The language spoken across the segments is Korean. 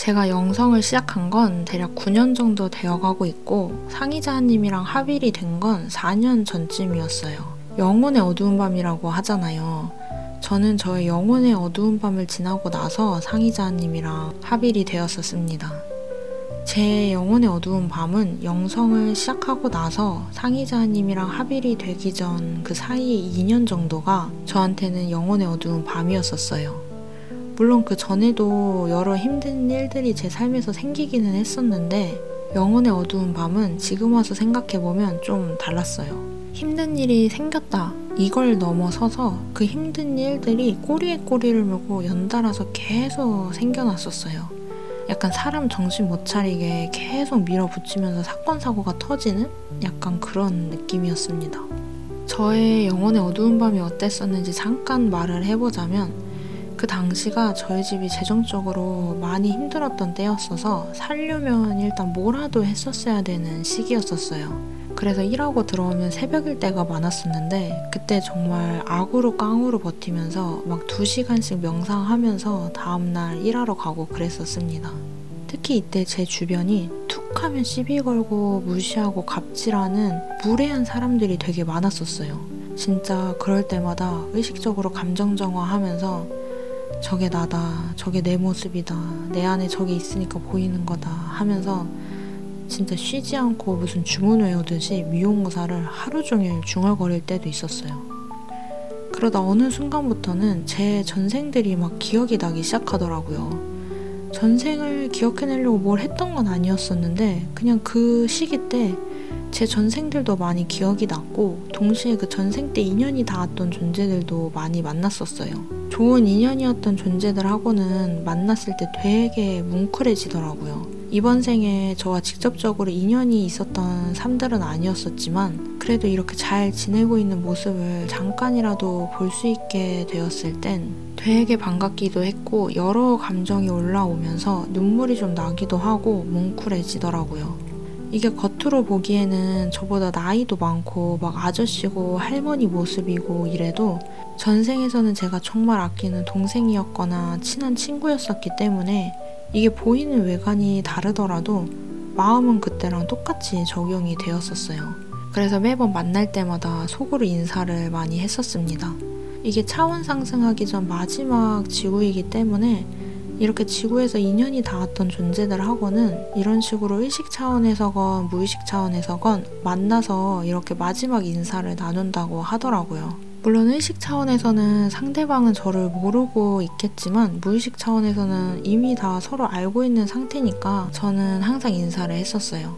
제가 영성을 시작한 건 대략 9년 정도 되어가고 있고 상의자님이랑 합일이 된 건 4년 전쯤이었어요. 영혼의 어두운 밤이라고 하잖아요. 저는 저의 영혼의 어두운 밤을 지나고 나서 상의자님이랑 합일이 되었었습니다. 제 영혼의 어두운 밤은 영성을 시작하고 나서 상의자님이랑 합일이 되기 전 그 사이의 2년 정도가 저한테는 영혼의 어두운 밤이었었어요. 물론 그 전에도 여러 힘든 일들이 제 삶에서 생기기는 했었는데 영혼의 어두운 밤은 지금 와서 생각해보면 좀 달랐어요. 힘든 일이 생겼다. 이걸 넘어서서 그 힘든 일들이 꼬리에 꼬리를 물고 연달아서 계속 생겨났었어요. 약간 사람 정신 못 차리게 계속 밀어붙이면서 사건 사고가 터지는 약간 그런 느낌이었습니다. 저의 영혼의 어두운 밤이 어땠었는지 잠깐 말을 해보자면 그 당시가 저희 집이 재정적으로 많이 힘들었던 때였어서 살려면 일단 뭐라도 했었어야 되는 시기였었어요. 그래서 일하고 들어오면 새벽일 때가 많았었는데 그때 정말 악으로 깡으로 버티면서 막 2시간씩 명상하면서 다음날 일하러 가고 그랬었습니다. 특히 이때 제 주변이 툭 하면 시비 걸고 무시하고 갑질하는 무례한 사람들이 되게 많았었어요. 진짜 그럴 때마다 의식적으로 감정정화하면서 저게 나다, 저게 내 모습이다, 내 안에 저게 있으니까 보이는 거다 하면서 진짜 쉬지 않고 무슨 주문 외우듯이 미용무사를 하루 종일 중얼거릴 때도 있었어요. 그러다 어느 순간부터는 제 전생들이 막 기억이 나기 시작하더라고요. 전생을 기억해내려고 뭘 했던 건 아니었었는데 그냥 그 시기 때 제 전생들도 많이 기억이 났고 동시에 그 전생 때 인연이 닿았던 존재들도 많이 만났었어요. 좋은 인연이었던 존재들하고는 만났을 때 되게 뭉클해지더라고요. 이번 생에 저와 직접적으로 인연이 있었던 삶들은 아니었었지만 그래도 이렇게 잘 지내고 있는 모습을 잠깐이라도 볼 수 있게 되었을 땐 되게 반갑기도 했고 여러 감정이 올라오면서 눈물이 좀 나기도 하고 뭉클해지더라고요. 이게 겉으로 보기에는 저보다 나이도 많고 막 아저씨고 할머니 모습이고 이래도 전생에서는 제가 정말 아끼는 동생이었거나 친한 친구였었기 때문에 이게 보이는 외관이 다르더라도 마음은 그때랑 똑같이 적용이 되었었어요. 그래서 매번 만날 때마다 속으로 인사를 많이 했었습니다. 이게 차원 상승하기 전 마지막 지구이기 때문에 이렇게 지구에서 인연이 닿았던 존재들하고는 이런 식으로 의식 차원에서건 무의식 차원에서건 만나서 이렇게 마지막 인사를 나눈다고 하더라고요. 물론 의식 차원에서는 상대방은 저를 모르고 있겠지만 무의식 차원에서는 이미 다 서로 알고 있는 상태니까 저는 항상 인사를 했었어요.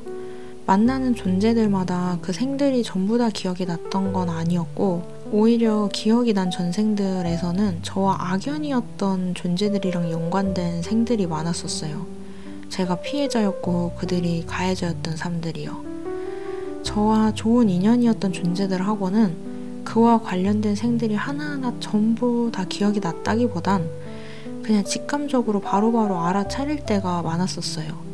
만나는 존재들마다 그 생들이 전부 다 기억이 났던 건 아니었고 오히려 기억이 난 전생들에서는 저와 악연이었던 존재들이랑 연관된 생들이 많았었어요. 제가 피해자였고 그들이 가해자였던 삶들이요. 저와 좋은 인연이었던 존재들하고는 그와 관련된 생들이 하나하나 전부 다 기억이 났다기보단 그냥 직감적으로 바로바로 알아차릴 때가 많았었어요.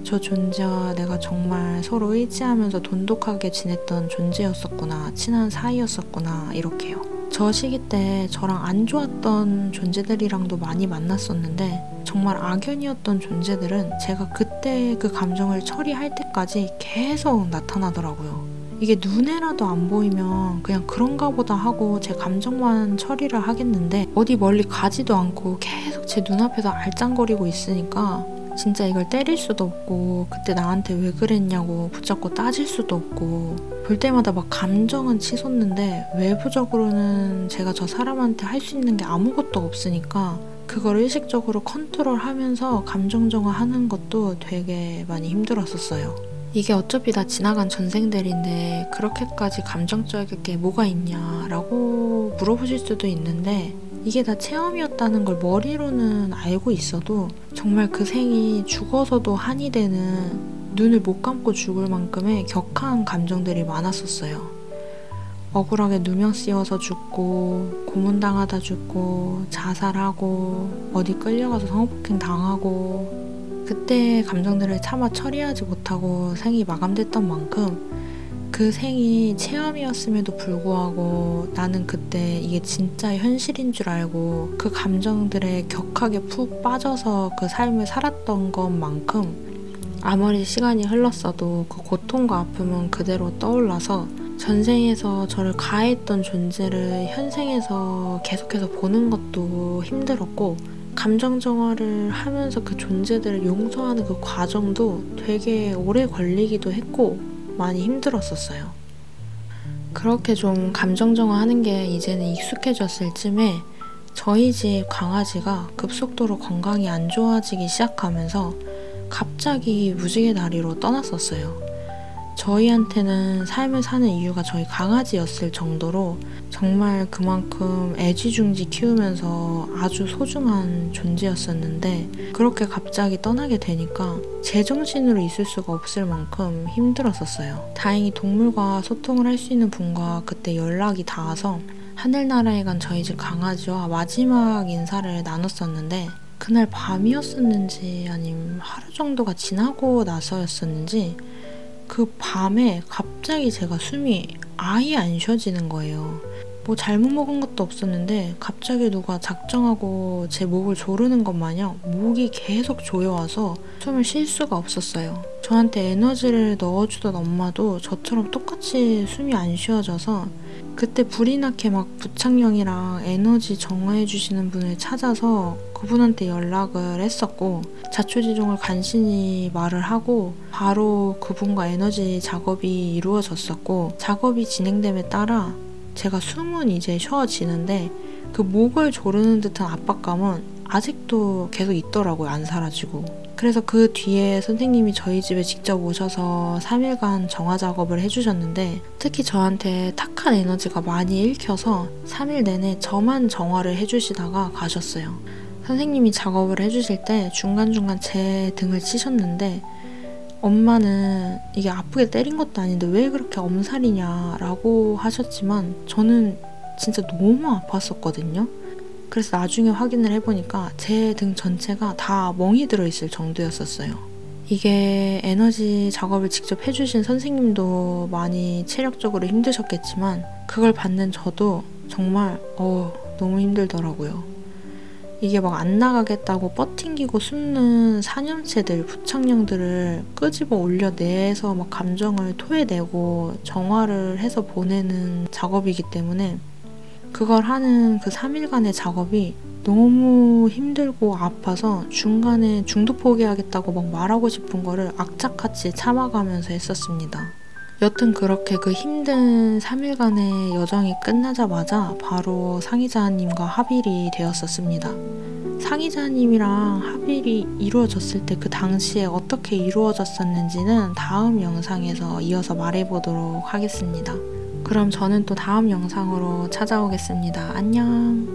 저 존재와 내가 정말 서로 의지하면서 돈독하게 지냈던 존재였었구나, 친한 사이였었구나 이렇게요. 저 시기 때 저랑 안 좋았던 존재들이랑도 많이 만났었는데 정말 악연이었던 존재들은 제가 그때 그 감정을 처리할 때까지 계속 나타나더라고요. 이게 눈에라도 안 보이면 그냥 그런가 보다 하고 제 감정만 처리를 하겠는데 어디 멀리 가지도 않고 계속 제 눈앞에서 알짱거리고 있으니까 진짜 이걸 때릴 수도 없고 그때 나한테 왜 그랬냐고 붙잡고 따질 수도 없고 볼 때마다 막 감정은 치솟는데 외부적으로는 제가 저 사람한테 할 수 있는 게 아무것도 없으니까 그걸 의식적으로 컨트롤하면서 감정 정화하는 것도 되게 많이 힘들었었어요. 이게 어차피 다 지나간 전생들인데 그렇게까지 감정적일 게 뭐가 있냐라고 물어보실 수도 있는데 이게 다 체험이었다는 걸 머리로는 알고 있어도 정말 그 생이 죽어서도 한이 되는 눈을 못 감고 죽을 만큼의 격한 감정들이 많았었어요. 억울하게 누명 씌워서 죽고 고문당하다 죽고 자살하고 어디 끌려가서 성폭행 당하고 그때의 감정들을 차마 처리하지 못하고 생이 마감됐던 만큼 그 그 생이 체험이었음에도 불구하고 나는 그때 이게 진짜 현실인 줄 알고 그 감정들에 격하게 푹 빠져서 그 삶을 살았던 것만큼 아무리 시간이 흘렀어도 그 고통과 아픔은 그대로 떠올라서 전생에서 저를 가해했던 존재를 현생에서 계속해서 보는 것도 힘들었고, 감정 정화를 하면서 그 존재들을 용서하는 그 과정도 되게 오래 걸리기도 했고 많이 힘들었었어요. 그렇게 좀 감정 정화하는 게 이제는 익숙해졌을 쯤에 저희 집 강아지가 급속도로 건강이 안 좋아지기 시작하면서 갑자기 무지개 다리로 떠났었어요. 저희한테는 삶을 사는 이유가 저희 강아지였을 정도로 정말 그만큼 애지중지 키우면서 아주 소중한 존재였었는데, 그렇게 갑자기 떠나게 되니까 제정신으로 있을 수가 없을 만큼 힘들었었어요. 다행히 동물과 소통을 할 수 있는 분과 그때 연락이 닿아서 하늘나라에 간 저희 집 강아지와 마지막 인사를 나눴었는데, 그날 밤이었었는지 아니면 하루 정도가 지나고 나서였었는지 그 밤에 갑자기 제가 숨이 아예 안 쉬어지는 거예요. 뭐 잘못 먹은 것도 없었는데 갑자기 누가 작정하고 제 목을 조르는 것 마냥 목이 계속 조여와서 숨을 쉴 수가 없었어요. 저한테 에너지를 넣어주던 엄마도 저처럼 똑같이 숨이 안 쉬어져서 그때 불이 나게 막 부착령이랑 에너지 정화해주시는 분을 찾아서 그분한테 연락을 했었고, 자초지종을 간신히 말을 하고 바로 그분과 에너지 작업이 이루어졌었고, 작업이 진행됨에 따라 제가 숨은 이제 쉬어지는데 그 목을 조르는 듯한 압박감은 아직도 계속 있더라고요. 안 사라지고. 그래서 그 뒤에 선생님이 저희 집에 직접 오셔서 3일간 정화 작업을 해주셨는데, 특히 저한테 탁한 에너지가 많이 읽혀서 3일 내내 저만 정화를 해주시다가 가셨어요. 선생님이 작업을 해주실 때 중간중간 제 등을 치셨는데, 엄마는 이게 아프게 때린 것도 아닌데 왜 그렇게 엄살이냐 라고 하셨지만 저는 진짜 너무 아팠었거든요. 그래서 나중에 확인을 해보니까 제 등 전체가 다 멍이 들어있을 정도였었어요. 이게 에너지 작업을 직접 해주신 선생님도 많이 체력적으로 힘드셨겠지만 그걸 받는 저도 정말 너무 힘들더라고요. 이게 막 안 나가겠다고 버팅기고 숨는 사념체들, 부착령들을 끄집어 올려내서 막 감정을 토해내고 정화를 해서 보내는 작업이기 때문에 그걸 하는 그 3일간의 작업이 너무 힘들고 아파서 중간에 중도 포기하겠다고 막 말하고 싶은 거를 악착같이 참아가면서 했었습니다. 여튼 그렇게 그 힘든 3일간의 여정이 끝나자마자 바로 상의자님과 합일이 되었었습니다. 상의자님이랑 합일이 이루어졌을 때 그 당시에 어떻게 이루어졌었는지는 다음 영상에서 이어서 말해보도록 하겠습니다. 그럼 저는 또 다음 영상으로 찾아오겠습니다. 안녕.